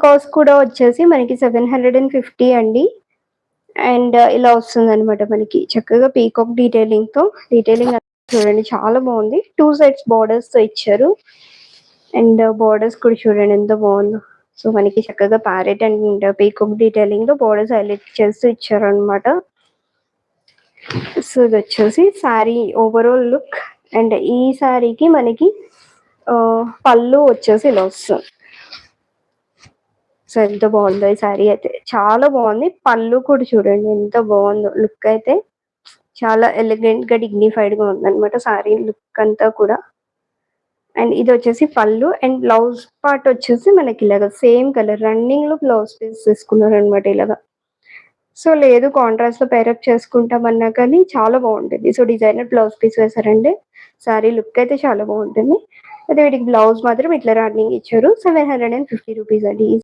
Cost కూడా వచ్చేసి మనకి 750 అండి. అండ్ ఇలా వస్తుందనమాట మనకి. చక్కగా పీకాక్ డీటెయిలింగ్ చూడండి చాలా బాగుంది. 2 సైడ్స్ బార్డర్స్‌తో ఇచ్చారు. అండ్ బార్డర్స్ కూడా చూడండి ఎంత బాగుందో. సో మనకి చక్కగా ప్యారెట్ అండ్ పీకాక్ డీటెయిలింగ్‌లో బార్డర్స్ హైలైట్ చేస్తూ ఇచ్చారనమాట. సో ఇదొచ్చేసి శారీ ఓవరాల్ లుక్. అండ్ ఈ శారీకి మనకి పళ్ళు వచ్చేసి ఇలా వస్తుంది. సో ఎంత బాగుందో ఈ శారీ అయితే, చాలా బాగుంది. పళ్ళు కూడా చూడండి ఎంత బాగుందో. లుక్ అయితే చాలా ఎలిగెంట్ గా డిగ్నిఫైడ్ గా ఉందన్నమాట శారీ లుక్ అంతా కూడా. అండ్ ఇది వచ్చేసి పళ్ళు. అండ్ బ్లౌజ్ పార్ట్ వచ్చేసి మనకి ఇలాగా సేమ్ కలర్ రన్నింగ్ లో బ్లౌజ్ పీస్ తీసుకున్నారు అనమాట ఇలాగా. సో లేదు కాంట్రాస్ట్ లో పేరప్ చేసుకుంటామన్నా కానీ చాలా బాగుంటుంది. సో డిజైనర్ బ్లౌజ్ పీస్ వేసారండి. శారీ లుక్ అయితే చాలా బాగుంటుంది. అదే వీటికి బ్లౌజ్ మాత్రం ఇట్లా రన్నింగ్ ఇచ్చారు. 750 రూపీస్ అండి.